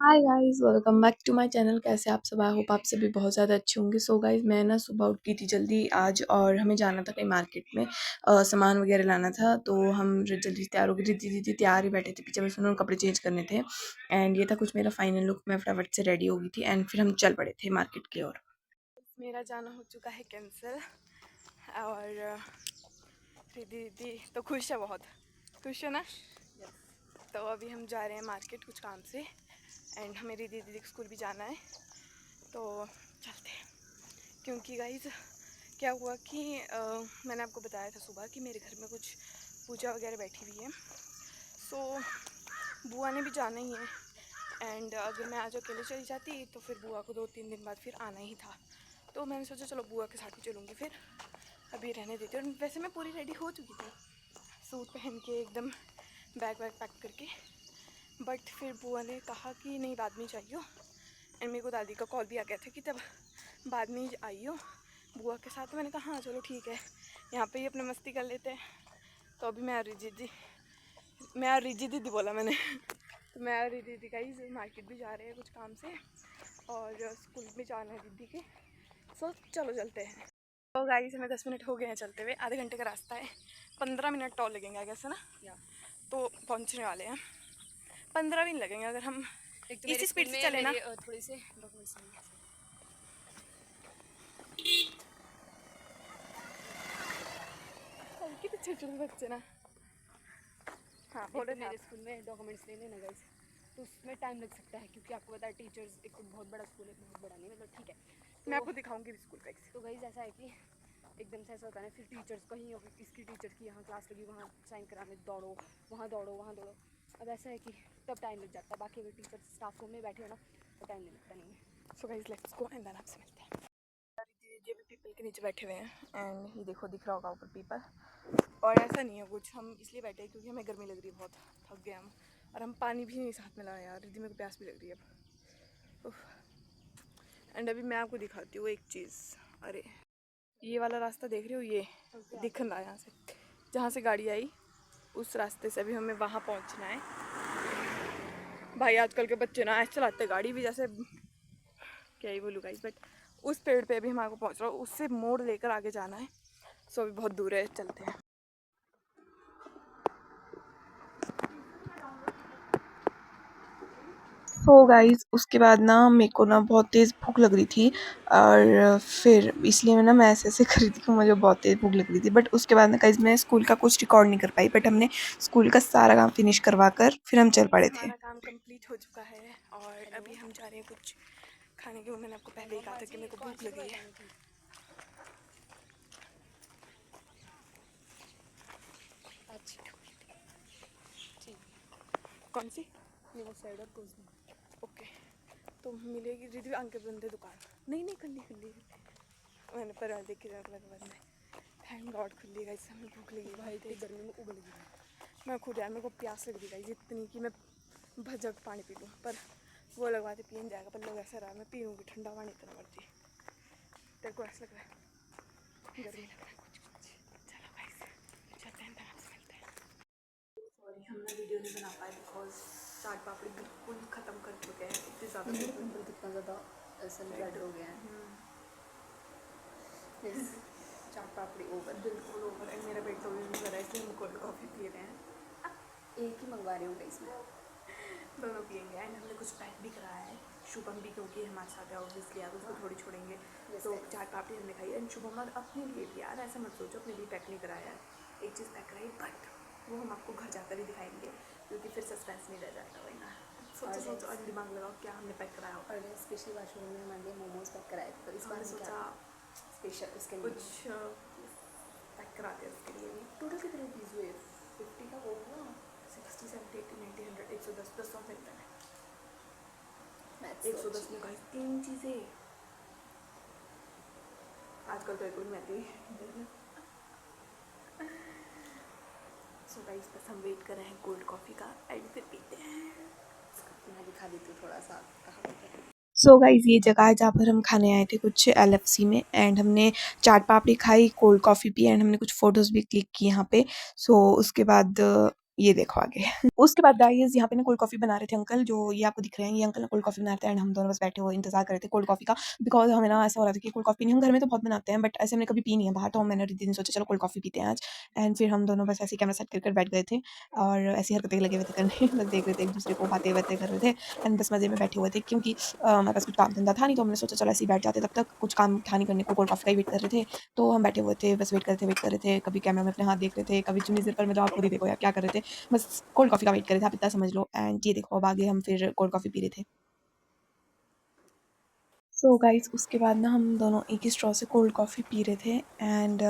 Hi guys, welcome back to my channel. कैसे आप सब? आई होप आप सभी बहुत ज़्यादा अच्छे होंगे। सो गाइस, मैं ना सुबह उठ गई थी जल्दी आज और हमें जाना था कहीं मार्केट में, सामान वगैरह लाना था। तो हम जल्दी तैयार हो गए। दीदी तैयार ही बैठे थे पीछे, बस उन्होंने कपड़े चेंज करने थे एंड ये था कुछ मेरा फाइनल लुक। मैं फटाफट से रेडी हो गई थी एंड फिर हम चल पड़े थे मार्केट की ओर। मेरा जाना हो चुका है कैंसिल और दीदी तो खुश है, बहुत खुश है ना। तो अभी हम जा रहे हैं मार्केट कुछ काम से एंड हमें दीदी के स्कूल भी जाना है, तो चलते हैं। क्योंकि गाइज क्या हुआ कि मैंने आपको बताया था सुबह कि मेरे घर में कुछ पूजा वगैरह बैठी हुई है। सो बुआ ने भी जाना ही है एंड अगर मैं आज अकेले चली जाती तो फिर बुआ को 2-3 दिन बाद फिर आना ही था। तो मैंने सोचा चलो बुआ के साथ ही चलूँगी, फिर अभी रहने देती। और वैसे मैं पूरी रेडी हो चुकी थी, सूट पहन के एकदम बैग वैग पैक करके, बट फिर बुआ ने कहा कि नहीं बाद में चाहिए। एंड मेरे को दादी का कॉल भी आ गया था कि तब बाद में ही आई हो बुआ के साथ। तो मैंने कहा हाँ चलो ठीक है, यहाँ पे ही अपने मस्ती कर लेते हैं। तो अभी मैं और रिजी दीदी बोला मैंने तो मैं और रिजी दीदी का ही मार्केट भी जा रहे हैं कुछ काम से और स्कूल में जाना है दीदी के। सो चलो चलते हैं। तो गाइस हमें 10 मिनट हो गए हैं चलते हुए, आधे घंटे का रास्ता है। 15 मिनट टॉल लगेंगे आई गेस, है ना। तो पहुँचने वाले हैं, 15 भी नहीं लगेंगे अगर हम इसी स्पीड से चले ना। थोड़ी से डॉक्यूमेंट्स कितने छोटे बच्चे ना। हाँ बोले थे मेरे स्कूल में डॉक्यूमेंट्स लेने ना गाइस, तो उसमें टाइम लग सकता है क्योंकि आपको पता है टीचर्स एक तो बहुत बड़ा स्कूल है, बहुत बड़ा नहीं मतलब ठीक है। तो मैं आपको दिखाऊंगी स्कूल का। तो गाइस ऐसा है कि एकदम से ऐसा होता है ना, फिर टीचर्स कहीं होगी, इसकी टीचर की यहाँ क्लास लगी, वहाँ साइन कराने दौड़ो, वहाँ दौड़ो वहाँ दौड़ो। अब ऐसा है कि तब टाइम लग जाता है। बाकी अगर टीचर स्टाफ रूम में बैठे हो ना तो टाइम नहीं लगता नहीं है। So guys let's go and then आपसे मिलते हैं। दीदी अभी पीपल के नीचे बैठे हुए हैं एंड ये देखो दिख रहा होगा ऊपर पीपल। और ऐसा नहीं है कुछ, हम इसलिए बैठे हैं क्योंकि हमें गर्मी लग रही है, बहुत थक गए हम। और हम पानी भी नहीं साथ में लाए यार, दीदी मेरे को प्यास भी लग रही है अब। एंड अभी मैं आपको दिखाती हूँ एक चीज़। अरे ये वाला रास्ता देख रहे हो, ये दिख रहा है यहाँ से, जहाँ से गाड़ी आई उस रास्ते से अभी हमें वहाँ पहुँचना है। भाई आजकल के बच्चे ना ऐसे चलाते गाड़ी भी, जैसे क्या ही बोलूँ गाइस, बट उस पेड़ पे अभी हमारे को पहुँच रहा हो, उससे मोड़ लेकर आगे जाना है। सो अभी बहुत दूर है, चलते हैं। सो गाइस उसके बाद ना मेरे को ना बहुत तेज़ भूख लग रही थी और फिर इसलिए मैं ऐसे ऐसे कर रही थी कि मुझे बहुत तेज़ भूख लग रही थी। बट उसके बाद ना गाइस मैं स्कूल का कुछ रिकॉर्ड नहीं कर पाई, बट हमने स्कूल का सारा काम फिनिश करवा कर फिर हम चल पड़े थे। हमारा काम कंप्लीट हो चुका है और अभी हम जा रहे हैं कुछ खाने के। मैंने आपको पहले ही कहा था कि मेरे को भूख लगी है। कौन सी? वो साइड और कुछ नहीं। ओके तो मिलेगी दीदी अंके बंदे दुकान। नहीं नहीं खुली मैंने पर देख के बंद है। थैंक गॉड खुली गई, हमें भूख लगी भाई, इतनी गर्मी में उबल गई मैं खुद यार। मेरे को प्यास लग रही गई इतनी कि मैं भजक पानी पी लूँ, पर वो लगवाते पियन जाएगा। पर लोग ऐसा रहा मैं पी लूँगी ठंडा पानी इतना मर्जी। तेरे को ऐसा लग रहा है गर्मी लग रहा है कुछ। चलो गाइस चलते हैं, आपसे मिलते हैं। सॉरी हमने वीडियो नहीं बना पाए बिकॉज चाट पापड़ी बिल्कुल ख़त्म कर चुके हैं। इतने ज़्यादा पिंपल कितना ज़्यादा ऐसा रेड हो गया है। चाट पापड़ी ओवर, बिल्कुल ओवर। एंड मेरा पेट तो भी नहीं भरा है, इसलिए हम कोल्ड कॉफ़ी पी रहे हैं। एक ही मंगवा रही हूँ इसमें, दोनों पियेंगे। एंड हमने कुछ पैक भी कराया है शुभम भी, क्योंकि हमारे साथ है ऑब्वियसली यार, उसको थोड़ी छोड़ेंगे। तो चाट पापड़ी हमने खाई एंड शुभम और अपने लिए भी यार, ऐसा मत सोचो अपने लिए पैक नहीं कराया है। एक चीज़ पैक कराई बट वो हम आपको घर जाकर ही दिखाएंगे क्योंकि फिर सस्पेंस नहीं रह जाएगा वही ना। सोचो और दिमाग लगाओ क्या हमने पैक कराया। और स्पेशली वाशरूम में हमारे लिए मोमोज पैक कराए, तो इस बार सोचा स्पेशल उसके लिए कुछ पैक कराते हैं उसके लिए भी। टोटल कितने पीस हुए? 50 का वो हुआ, 60, 70, 80, 90, 100, 110, 10 सौ मिलता है। 110 में गाइस 3 चीज़ें। आजकल तो एक भी महती। सो गाइस बस हम वेट कर रहे हैं कोल्ड कॉफ़ी का एंड फिर पीते हैं। मैं दिखा देती हूँ थोड़ा सा कहाँ पे। सो गाइस ये जगह है जहाँ पर हम खाने आए थे कुछ LFC में एंड हमने चाट पापड़ी खाई, कोल्ड कॉफ़ी पी एंड हमने कुछ फ़ोटोज़ भी क्लिक की यहाँ पे। सो उसके बाद ये देखो आगे। उसके बाद गाइस यहाँ पे ना कोल्ड कॉफ़ी बना रहे थे अंकल, जो ये आपको दिख रहे हैं, ये अंकल ना कोल्ड कॉफ़ी बना रहे थे एंड हम दोनों बस बैठे हुए इंतजार कर रहे थे कोल्ड कॉफ़ी का। बिकॉज़ हमें ना ऐसा हो रहा था कि कोल्ड कॉफ़ी नहीं, हम घर में तो बहुत बनाते हैं बट ऐसे हमने कभी पी नहीं है बाहर, तो मैंने और दीदी ने सोचा चलो कोल्ड कॉफ़ी पीते हैं आज। एंड फिर हम दोनों बस ऐसे ही कैमरा सेट कर बैठ गए थे और ऐसी हरकतें लगे हुए थे करने। बस देख रहे थे एक दूसरे को, बातें कर रहे थे एंड बस मज़े में बैठे हुए थे, क्योंकि हमारे पास कुछ काम धंधा था नहीं, तो हमने सोचा चलो ऐसे ही बैठ जाते, तब तक कुछ काम था नहीं करने को, कोल्ड कॉफ़ी का ही वेट कर रहे थे। तो हम बैठे हुए थे, बस वेट कर रहे थे, कभी कैमरा में अपने हाथ देख रहे थे, कभी चुन्नी सिर पर, मतलब आप खुद ही देखो यार क्या कर रहे थे, बस कोल्ड कॉफ़ी का वेट कर रहे थे, आप इतना समझ लो। एंड ये देखो अब आगे हम फिर कोल्ड कॉफ़ी पी रहे थे। सो गाइस उसके बाद ना हम दोनों एक ही स्ट्रॉ से कोल्ड कॉफ़ी पी रहे थे एंड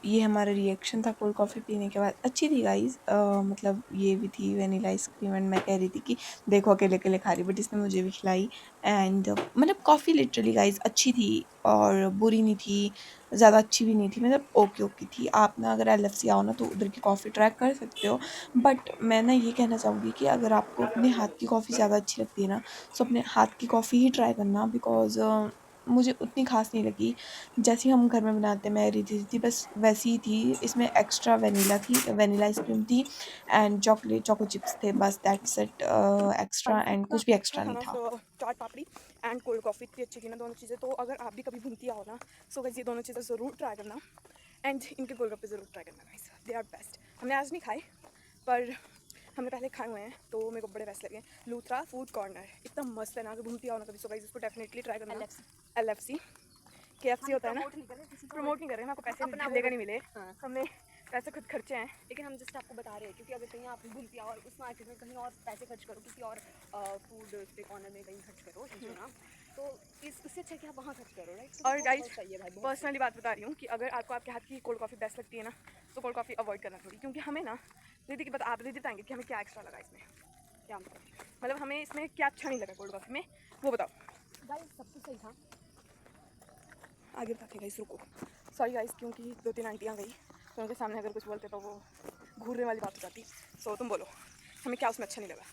ये हमारा रिएक्शन था कोल्ड कॉफ़ी पीने के बाद। अच्छी थी गाइस, मतलब ये भी थी वनीला आइसक्रीम एंड मैं कह रही थी कि देखो अकेले अकेले खा रही, बट इसने मुझे भी खिलाई। एंड मतलब कॉफ़ी लिटरली गाइस अच्छी थी और बुरी नहीं थी, ज़्यादा अच्छी भी नहीं थी, मतलब ओके ओके थी। आप ना अगर LFC आओ ना तो उधर की कॉफ़ी ट्राई कर सकते हो, बट मैं ना ये कहना चाहूँगी कि अगर आपको अपने हाथ की कॉफ़ी ज़्यादा अच्छी लगती है ना, सो अपने हाथ की कॉफ़ी ही ट्राई करना, बिकॉज़ मुझे उतनी ख़ास नहीं लगी जैसी हम घर में बनाते हैं। मैं रही थी बस वैसी ही थी, इसमें एक्स्ट्रा वनीला थी, वनीला आइसक्रीम थी एंड चोको चिप्स थे, बस दैट्स इट। एक्स्ट्रा एंड कुछ भी एक्स्ट्रा नहीं था। चाट पापड़ी एंड कोल्ड कॉफ़ी इतनी अच्छी थी ना दोनों चीज़ें, तो अगर आप भी कभी भूलती आओ ना, सो गाइस ये दोनों चीज़ें ज़रूर ट्राई करना एंड इनके गोलगप्पे ज़रूर ट्राई करना गाइस, दे आर बेस्ट। हमने आज नहीं खाए पर हमने पहले खाए हुए हैं तो मेरे को बड़े बेस्ट लगे। लूथरा फूड कॉर्नर इतना मस्त है ना, अगर भूलती आओ ना कभी, सो गाइस इसको डेफिनेटली ट्राई करना। LFC KFC होता है ना, प्रमोट नहीं कर रहे हैं, आपको पैसे मिलेगा नहीं मिले, हमने पैसे खुद खर्चे हैं, लेकिन हम जस्ट आपको बता रहे हैं क्योंकि अगर कहीं आप भूलती और उस मार्केट में कहीं और पैसे खर्च करो, किसी और फूड पे कॉर्नर में कहीं खर्च करो ना, तो इससे अच्छा कि आप वहाँ खर्च करो, राइट। और गाइस पर्सनली बात बता रही हूँ कि अगर आपको आपके हाथ की कोल्ड कॉफ़ी बेस्ट लगती है ना, तो कोल्ड कॉफ़ी अवॉइड करना थोड़ी, क्योंकि हमें ना दीदी की आप दीदी बताएंगे कि हमें क्या एक्स्ट्रा लगा इसमें, क्या मतलब हमें इसमें क्या अच्छा नहीं लगा कोल्ड कॉफ़ी में, वो बताओ। गाइस सब कुछ सही था, आगे बताते गाइस, रुको सॉरी गाइस, क्योंकि 2-3 आंटियाँ गई तो उनके सामने अगर कुछ बोलते तो वो घूरने वाली बात हो जाती। सो तुम बोलो हमें क्या उसमें अच्छा नहीं लगा।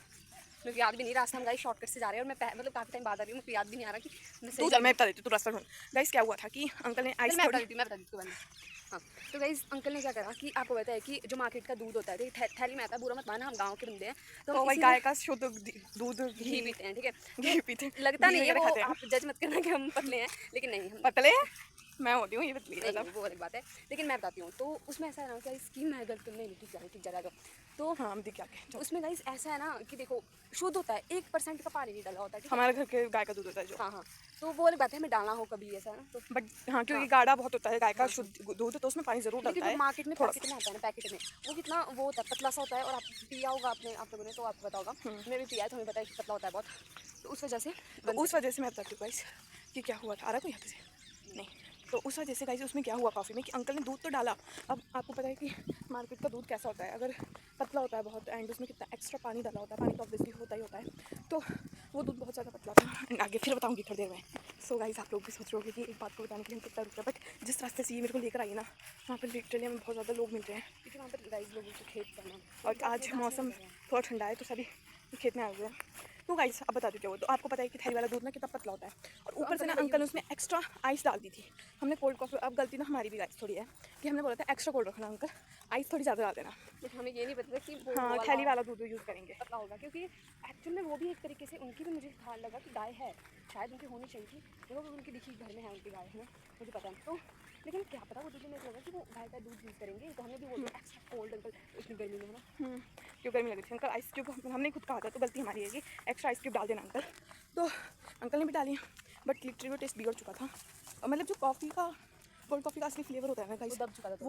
मुझे याद भी नहीं, रास्ता हम गाइस शॉर्टकट से जा रहे हैं और मैं मतलब काफ़ी टाइम बाद आ रही हूँ, मुझे याद भी नहीं आ रहा कि तू चल मैं बता देती हूँ, तू रास्ता ढूंढ। गाइस क्या हुआ था कि अंकल ने आइस मैं बता देती हूँ। हाँ, तो गाइस अंकल ने क्या करा कि आपको पता है कि जो मार्केट का दूध होता है, थैली में आता है, बुरा मत माना, हम गाँव के बंदे हैं तो भाई गाय का शुद्ध दूध घी पीते हैं, ठीक है। घी पीते हैं, लगता घी नहीं है वगैरह वो, खाते हैं आप जज मत करना कि हम पतले हैं, लेकिन नहीं हम पतले मैं होती हूँ ये पतली नहीं, मतलब। वो अलग बात है। लेकिन मैं बताती हूँ, तो उसमें ऐसा है ना कि स्कीम मैं गलत नहीं, ठीक जा रहा है तो हाँ हम दिख जाते हैं। उसमें गाइस ऐसा है ना कि देखो शुद्ध होता है, 1% का पानी नहीं डाला होता है, ठीक है। हमारे घर के गाय का दूध होता है जो। हाँ हाँ, तो वो अलग बात है, हमें डालना हो कभी ऐसा ना तो, बट हाँ क्योंकि हाँ गाढ़ा बहुत होता है गाय का हाँ हाँ। शुद्ध दूध, तो उसमें पानी जरूर लेकिन डलता जो है मार्केट में थोड़ा पैकेट सा। में आता है ना, पैकेट में वो कितना वो होता है, पतला सा होता है, और आप पिया होगा आपने, आप लोगों ने, तो आपको पता होगा, मैंने भी पिया है तो हमें पता है कि पतला होता है बहुत, तो उस वजह से तो उस वजह से मैं बताती हूँ गाइस कि क्या हुआ था। आ रहा कोई यहाँ से नहीं, तो उस वजह से गाइस उसमें क्या हुआ कॉफ़ी में कि अंकल ने दूध तो डाला। अब आपको पता है कि मार्केट का दूध कैसा होता है, अगर पतला होता है बहुत एंड उसमें कितना एक्स्ट्रा पानी डाला होता है, पानी तो ऑब्वियसली होता ही होता है, तो वो दूध बहुत ज़्यादा पतला था। एंड आगे फिर बताऊँगी थोड़ी देर में। सो गाइस आप लोग भी सोच रहे होगे कि एक बात को बताने के लिए हम कितना रुक रहे हैं, बट जिस रास्ते से ये मेरे को लेकर आई ना, वहाँ पर लिटरली हमें बहुत ज़्यादा लोग मिल रहे हैं, क्योंकि वहाँ पर गाइस लोगों को खेत करना, और आज मौसम थोड़ा ठंडा है तो सभी खेत में आए हुए हैं। तो गाइस अब बता देते हो, तो आपको पता है कि थैली वाला दूध ना कितना पतला होता है, और ऊपर से ना अंकल ने उसमें एक्स्ट्रा आइस डाल दी थी। हमने कोल्ड कॉफ़ी, अब गलती ना हमारी भी गाइस थोड़ी है कि हमने बोला था एक्स्ट्रा कोल्ड रखना अंकल, आइस थोड़ी ज़्यादा डाल देना। लेकिन हमें ये नहीं पता था कि वो हाँ थैली वाला दूध यूज़ करेंगे। पतला होगा, क्योंकि एक्चुअल में वो भी एक तरीके से उनकी भी मुझे ख्याल लगा कि गाय है, शायद उनकी होनी चाहिए थी, देखो उनकी दिखी घर में है उनकी गाय है ना, मुझे पता है। तो लेकिन क्या पता वो दूध में लगा कि वो गाय का दूध यूज़ करेंगे, तो हमें भी वो एक्स्ट्रा कोल्ड अंकल इतनी गर्मी में है ना, क्यों गर्मी लगी थी अंकल, आइस क्यूब हमने खुद कहा था, तो गलती हमारी है कि एक्स्ट्रा आइस क्यूब डाल देना अंकल। तो अंकल ने भी डाली, बट लिटरली वो टेस्ट बिगड़ चुका था, मतलब जो कॉफ़ी का कोल्ड कॉफ़ी का असली फ्लेवर होता है ना गाइस, वो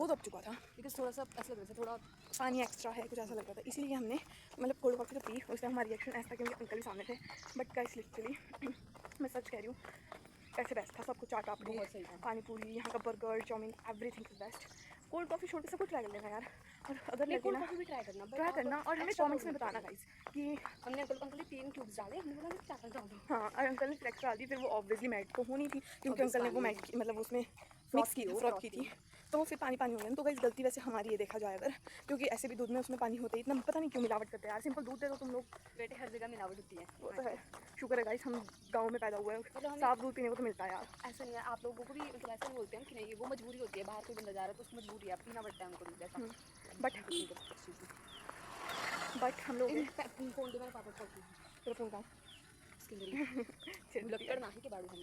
दब चुका था, बिकॉज थोड़ा सा ऐसा लग रहा था, थोड़ा पानी एक्स्ट्रा है कुछ ऐसा लग रहा था, इसीलिए हमने मतलब कोल्ड कॉफ़ी तो पी। उस टाइम हमारा रिएक्शन ऐसा था क्योंकि अंकल ही सामने थे, बट गाइस लिटरली मैं सच कह रही हूँ ऐसे बेस्ट था सब कुछ, चाट पापड़ी, पानी पूरी, यहाँ का burger, chowmein, everything is best. Cold coffee छोड़ के सब कुछ ट्राई कर लेना यार, और अगर लगे ना भी ट्राई करना और हमें कमेंट्स में बताना गाइस कि हमने अंकल ने 3 क्यूब्स डाले, हमने बोला कि 4 डाल दो। हाँ, और अंकल ने फ्लेक्स डाल दी, फिर वो ऑब्वियसली मैट को होनी थी क्योंकि अंकल ने वो मैट की मतलब उसमें मिक्स की फ्रॉथ की थी, तो वो फिर पानी पानी हो गया। तो गाइस गलती वैसे हमारी ये देखा जाए अगर, क्योंकि ऐसे भी दूध में उसमें पानी होता है, इतना पता नहीं क्यों मिलावट करते हैं यार, सिंपल दूध दे दो तुम लोग, बेटे हर जगह मिलावट होती है, वो तो है। शुक्र है गाइस हम गाँव में पैदा हुए हैं, साफ दूध पीने को तो मिलता है यार। ऐसा नहीं है, आप लोगों को भी मतलब ऐसा नहीं बोलते हैं कि नहीं वो मजबूरी होती है, बाहर कोई बंदा जा रहा है तो उसकी मजबूरी है, पीना पड़ता है उनको दूध ऐसा, बट बट हम लोग फोन दे, मेरे पापा को तेरा फ़ोन कहाँ इसके अंदर लक्कड़ ना ही के बाड़ू हम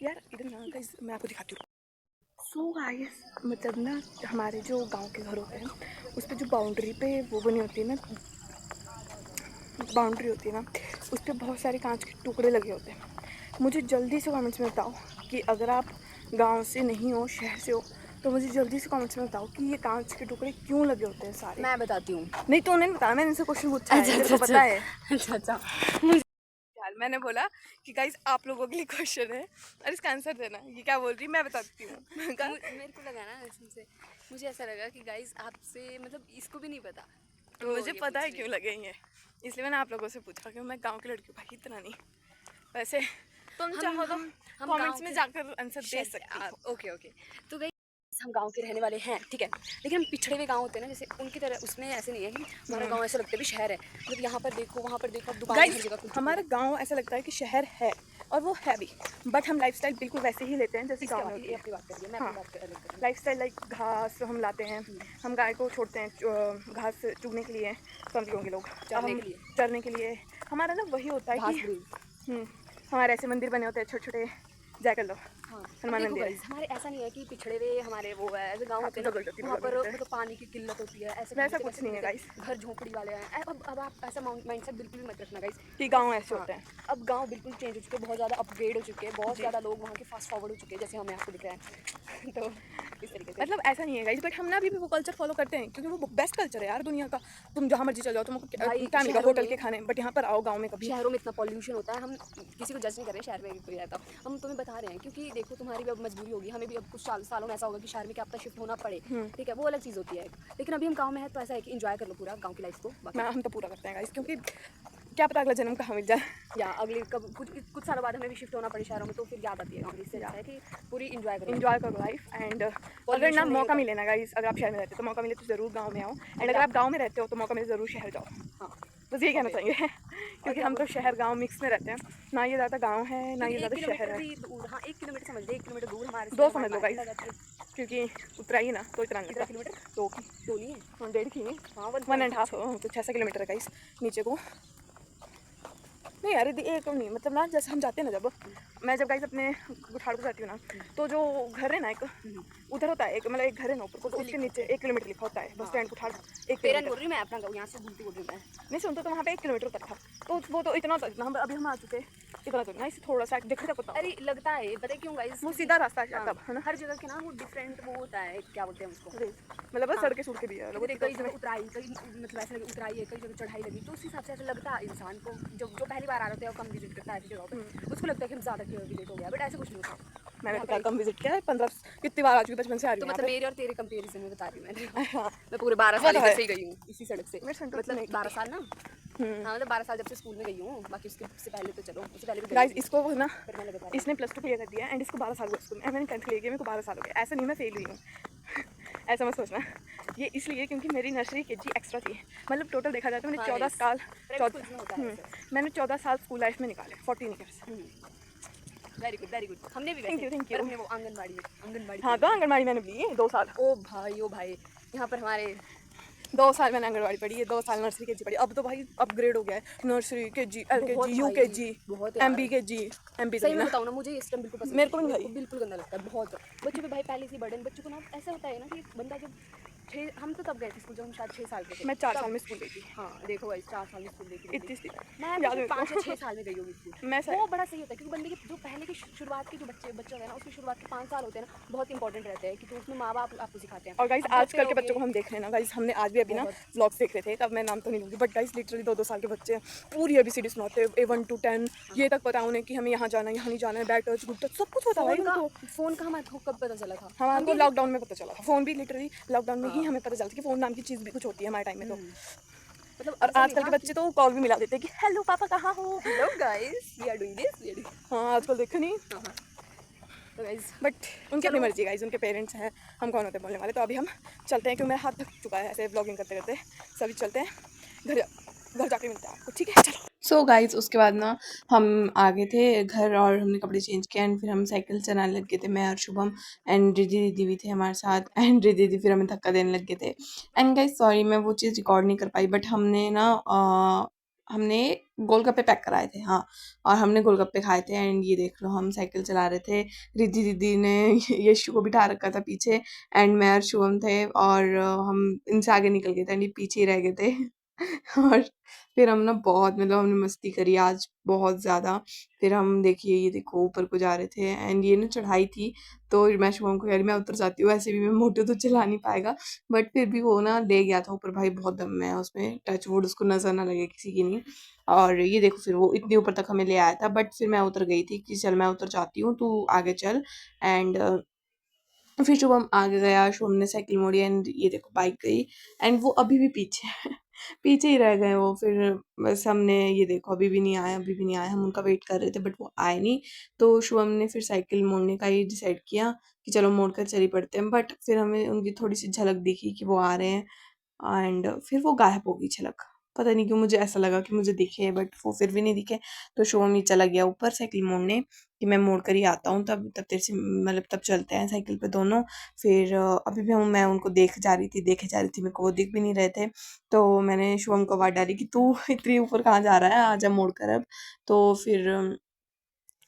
यार इधर ना गाइस, मैं आपको दिखाती हूँ। सो गाइस मतलब ना हमारे जो गांव के घर होते हैं उस पर जो बाउंड्री पे वो बनी होती है ना, बाउंड्री होती है ना, उस पर बहुत सारे कांच के टुकड़े लगे होते हैं। मुझे जल्दी से कमेंट्स में बताओ कि अगर आप गांव से नहीं हो, शहर से हो, तो मुझे जल्दी से कमेंट्स में बताओ कि ये कांच के टुकड़े क्यों लगे होते हैं सारे। मैं बताती हूँ। नहीं तो उन्हें बताया, मैंने इनसे क्वेश्चन पूछा है, तेरे को पता है। अच्छा यार मैंने बोला कि गाइस आप लोगों के लिए क्वेश्चन है और इसका आंसर देना। ये क्या बोल रही मैं बताती हूँ। मेरे को लगा ना इससे, मुझे ऐसा लगा कि गाइस आपसे मतलब इसको भी नहीं पता, तो मुझे पता है क्यों लगे ये, इसलिए मैंने आप लोगों से पूछा कि मैं गांव की लड़की हूँ भाई, इतना नहीं। वैसे तुम चाहो तो कमेंट्स में जाकर आंसर दे सकती हो। Okay okay. तो गाइस हम गांव के रहने वाले हैं, ठीक है, लेकिन हम पिछड़े हुए गांव होते हैं ना, जैसे उनकी तरह उसमें ऐसे नहीं है कि हमारा गांव ऐसा लगता है भी शहर है, मतलब यहाँ पर देखो वहाँ पर देखो, दुकान हर जगह खुलती है। हमारा गांव ऐसा लगता है कि शहर है और वो है भी, बट हम लाइफस्टाइल बिल्कुल वैसे ही लेते हैं जैसे गांव में होती है। अपनी बात करिए, मैं हाँ, अपनी बात कर रही हूँ। लाइफस्टाइल लाइक घास हम लाते हैं, हम गाय को छोड़ते हैं घास चुगने के लिए, समझ होंगे लोग, चरने के लिए। हमारा ना वही होता है कि हमारे ऐसे मंदिर बने होते हैं छोटे छोटे, जाया कर लो। हाँ, हनुमान मंदिर हमारे ऐसा नहीं है कि पिछड़े हुए हमारे वो है, ऐसे गाँव होते हैं वहाँ पर मतलब पानी की किल्लत होती है, ऐसा कुछ नहीं है गाइस। घर झोपड़ी वाले हैं। अब आप ऐसा माइंडसेट बिल्कुल भी मत रखना गाइस कि गांव ऐसे होते हैं। अब गांव बिल्कुल चेंज हो चुके हैं, बहुत ज़्यादा अपग्रेड हो चुके हैं, बहुत ज़्यादा लोग वहाँ के फास्ट फॉरवर्ड हो चुके हैं, जैसे हमें आपको दिख रहा है। तो इस तरीके से मतलब ऐसा नहीं है गाइस, बट हम ना अभी भी वो कल्चर फॉलो करते हैं क्योंकि वो बेस्ट कल्चर है यार दुनिया का। तुम जहाँ मर्जी चले जाओ, तुमको क्या मिलेगा, होटल के खाने, बट यहाँ पर आओ गाँव में कभी। शहरों में इतना पॉल्यूशन होता है, हम किसी को जज नहीं कर रहे हैं शहर में कोई रहता, हम तुम्हें बता रहे हैं क्योंकि देखो तुम्हारी भी अब मजबूरी होगी, हमें भी अब कुछ सालों में ऐसा होगा कि शहर में क्या पता शिफ्ट होना पड़े, ठीक है, वो अलग चीज़ होती है। लेकिन अभी हम गाँव में है तो ऐसा है कि इंजॉय कर लो पूरा गाँव की लाइफ को। हम तो पूरा करते हैं गाइस, क्योंकि क्या पता अगला जन्म कहाँ मिल जाए, या अगले कब कुछ सालों बाद हमें भी शिफ्ट होना पड़े शहरों में, तो फिर याद आती है गाँव, इससे है कि पूरी इंजॉय करो लाइफ। एंड अगर ना मौका मिले ना गाइस, अगर आप शहर में रहते हो तो मौका मिले तो ज़रूर गांव में आओ, एंड अगर आप गांव में रहते हो तो मौका मिले ज़रूर शहर जाओ। हाँ, बस ये कहना चाहेंगे क्योंकि हम तो शहर गांव मिक्स में रहते हैं, ना ये ज़्यादा गांव है ना ये ज़्यादा शहर है। हाँ 1 किलोमीटर समझ लीजिए, 1 किलोमीटर दूर हमारे 2 समझ लो गाइस, क्योंकि उतराई ना तो इतना नहीं, किलोमीटर 2 नहीं है, 1.5 की नहीं, हाँ 1.5 कुछ ऐसा किलोमीटर है गाइस नीचे को। नहीं यार एक नहीं, मतलब ना जैसे हम जाते हैं ना, मैं जब गाइस अपने गुठाड़ को जाती हूँ ना, तो जो घर है ना एक उधर होता है, एक मतलब एक घर है ना ऊपर को, तो उसके नीचे 1 किलोमीटर लिखा होता है बस स्टैंड गुठाड़ 1 किलोमीटर। बोल रही मैं अपना यहाँ से घूमती बोल रही मैं नहीं सुनते तो वहाँ पे 1 किलोमीटर तक था, तो वो तो इतना तक ना, अभी हम आ चुके इतना तो ना, इसे थोड़ा सा देखा जाता। अरे लगता है पता है क्यों गाइस, वो सीधा रास्ता है तब है ना, हर जगह के ना वो डिफरेंट वो होता है, क्या बोलते हैं उसको, मतलब बस सड़कें सूट के भी है, कई जगह उतराई, कई मतलब ऐसे उतराई है, कई जगह चढ़ाई लगी, तो उस हिसाब से ऐसा लगता है इंसान को, जो पहली बार आ रहे थे और कम विजिट करता है ऐसी जगह पर, उसको लगता है कि हम ज़्यादा विजिट हो गया, बट ऐसा कुछ नहीं होता। मैंने तो कम विजिट किया है, 15 कितनी बार आ चुकी, बचपन से आ रही तो हूँ। मतलब मेरे और तेरे कंपैरिजन में बता रही हूँ मैं पूरे 12 साल इधर से ही गई हूँ, इसी सड़क से, मतलब 12 साल ना, हाँ मतलब 12 साल जब से स्कूल में गई हूँ, बाकी उससे पहले तो चलो उससे पहले भी गाइस इसको ना इसने +2 क्लियर कर दिया एंड इसको 12 साल हुए स्कूल में, मैंने 10th क्लियर किया, मेरे को 12 साल हो गए। ऐसा नहीं मैं फेल हुई हूँ ऐसा मत सोचना, ये इसलिए क्योंकि मेरी नर्सरी केजी एक्स्ट्रा थी, मतलब टोटल देखा जाए तो मैंने 14 साल स्कूल लाइफ में निकाले, 14 ईयर्स। वेरी गुड, हमने भी थैंक यू हमने वो आंगनबाड़ी हाँ तो आंगनबाड़ी मैंने ली है 2 साल। ओ भाई यहाँ पर हमारे 2 साल मैंने आंगनबाड़ी पढ़ी है, 2 साल नर्सरी केजी पढ़ी, अब तो भाई अपग्रेड हो गया है, nursery KG LKG UKG MB KG MB। सही में बताऊँ ना, मुझे इस टाइम बिल्कुल पसंद, मेरे को भी बिल्कुल गंदा लगता है बहुत, बच्चों पे भाई पहले से बर्डन, बच्चों को ना ऐसा होता है ना कि बंदा जब हम तो तब गए थे स्कूल जब हम शायद 6 साल के थे, मैं 4 साल में स्कूल गई थी। हाँ देखो भाई 4 साल में स्कूल गई थी, इतनी मैं 5 या 6 साल में गई होगी स्कूल। मैं वो बड़ा सही होता है क्योंकि बंदे के जो पहले की शुरुआत के जो बच्चे होते हैं ना, उसकी शुरुआत के 5 साल होते हैं ना, बहुत इंपॉर्टेंट रहते हैं क्योंकि उसमें माँ बाप आपको सिखाते हैं। और गाइस आजकल के बच्चों को हम देख रहे हैं ना गाइस, हमने आज भी अभी ना व्लॉग्स देख रहे थे, तब मैं नाम तो नहीं लूँगी, बट गाइस लिटरली 2-2 साल के बच्चे पूरी ABCD सुनाते हैं, A1 to 10 ये तक पता उन्हें कि हमें यहाँ जाना है, यहाँ नहीं जाना है, बैड टच गुड टच सब कुछ पता है उनको। फ़ोन का हमारे कब पता चला था? हमारे को लॉकडाउन में पता चला था, फ़ोन भी लिटरली लॉकडाउन में ही हमें पता चला था कि फ़ोन नाम की चीज़ भी कुछ होती है हमारे टाइम में। तो मतलब और आजकल के बच्चे तो कॉल भी मिला देते हैं कि हेलो पापा कहाँ हो, hello guys we are doing this. हाँ आजकल देखो नहीं, तो गाइस बट उनकी अपनी मर्जी गाइस, उनके पेरेंट्स हैं, हम कौन होते हैं बोलने वाले। तो अभी हम चलते हैं क्योंकि मेरा हाथ थक चुका है ऐसे व्लॉगिंग करते करते, सभी चलते हैं घर। घर जाके मिलते हैं आपको, ठीक है चलो। सो गाइज़ उसके बाद ना हम आ गए थे घर और हमने कपड़े चेंज किए एंड फिर हम साइकिल चलाने लग गए थे, मैं और शुभम एंड रिद्धि दीदी भी थे हमारे साथ एंड रिद्धि दीदी फिर हमें धक्का देने लग गए थे। एंड गाइज़ सॉरी मैं वो चीज़ रिकॉर्ड नहीं कर पाई, बट हमने ना हमने गोलगप्पे पैक कराए थे, हाँ, और हमने गोलगप्पे खाए थे एंड ये देख लो हम साइकिल चला रहे थे। रिद्धि दीदी ने यशु को बिठा रखा था पीछे एंड मैं और शुभम थे और हम इनसे आगे निकल गए थे एंड ये पीछे ही रह गए थे। और फिर हम ना बहुत मतलब हमने मस्ती करी आज बहुत ज़्यादा। फिर हम देखिए ये देखो ऊपर को जा रहे थे एंड ये ना चढ़ाई थी, तो मैं शुभम को कह रही मैं उतर जाती हूँ, ऐसे भी मैं मोटू तो चला नहीं पाएगा, बट फिर भी वो ना ले गया था ऊपर, भाई बहुत दम है उसमें, टच वुड उसको नज़र ना लगे किसी की नहीं। और ये देखो फिर वो इतनी ऊपर तक हमें ले आया था, बट फिर मैं उतर गई थी कि चल मैं उतर जाती हूँ तू आगे चल। एंड फिर शुभम आगे गया, शुभम ने साइकिल मोड़ी एंड ये देखो बाइक गई एंड वो अभी भी पीछे है। पीछे ही रह गए वो। फिर बस हमने ये देखो अभी भी नहीं आए, अभी भी नहीं आए, हम उनका वेट कर रहे थे बट वो आए नहीं। तो शुभम ने फिर साइकिल मोड़ने का ही डिसाइड किया कि चलो मोड़ कर चल ही पड़ते हैं, बट फिर हमें उनकी थोड़ी सी झलक दिखी कि वो आ रहे हैं एंड फिर वो गायब हो गई झलक। पता नहीं क्यों मुझे ऐसा लगा कि मुझे दिखे बट वो फिर भी नहीं दिखे। तो शुभम ही चला गया ऊपर साइकिल मोड़ने कि मैं मोड़ कर ही आता हूँ, तब तब तेरे से मतलब तब चलते हैं साइकिल पे दोनों। फिर अभी भी मैं उनको देखे जा रही थी मेरे को वो दिख भी नहीं रहे थे। तो मैंने शुभम को आवाज़ डाली कि तू इतनी ऊपर कहाँ जा रहा है, आजा मोड़ कर अब। तो फिर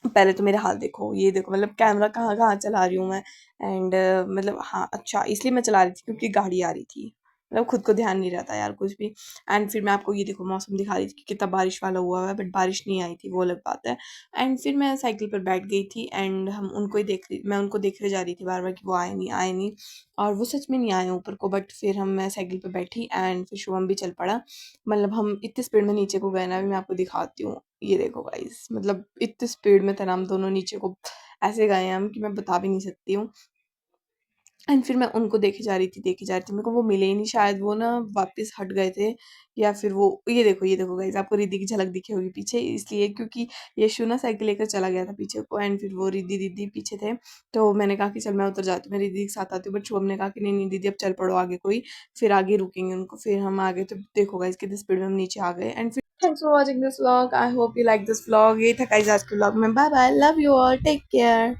पहले तो मेरे हाथ देखो, ये देखो मतलब कैमरा कहाँ-कहाँ चला रही हूँ मैं एंड मतलब हाँ, अच्छा इसलिए मैं चला रही थी क्योंकि गाड़ी आ रही थी। मतलब खुद को ध्यान नहीं रहता यार कुछ भी। एंड फिर मैं आपको ये देखो मौसम दिखा रही थी कि कितना बारिश वाला हुआ है, बट बारिश नहीं आई थी वो अलग बात है। एंड फिर मैं साइकिल पर बैठ गई थी एंड मैं उनको देखते जा रही थी बार-बार कि वो आए नहीं, आए नहीं, और वो सच में नहीं आए ऊपर को। बट फिर मैं साइकिल पे बैठी एंड फिर शुभम भी चल पड़ा। मतलब हम इतनी स्पीड में नीचे को गए ना, अभी मैं आपको दिखाती हूँ। ये देखो गाइस मतलब इतनी स्पीड में थे ना हम दोनों नीचे को, ऐसे गए हैं हम कि मैं बता भी नहीं सकती हूँ। एंड फिर मैं उनको देखे जा रही थी, मेरे को वो मिले ही नहीं, शायद वो ना वापस हट गए थे या फिर वो ये देखो गाइस आपको रिद्धि की झलक दिखी होगी पीछे, इसलिए क्योंकि यशु ना साइकिल लेकर चला गया था पीछे को एंड फिर वो रिद्धि दीदी पीछे थे। तो मैंने कहा कि चल मैं उतर जाती हूँ, मैं रिद्धि के साथ आती हूँ, बट शुभम ने कहा कि नहीं नहीं दीदी अब चल पड़ो आगे कोई, फिर आगे रुकेंगे उनको। फिर हम आगे तो देखो गाइस कितनी स्पीड में हम नीचे आ गए एंड फिर thanks for watching this vlog, I hope you like this vlog. ये था गाइस आज के व्लॉग में, bye bye, love you all, take care.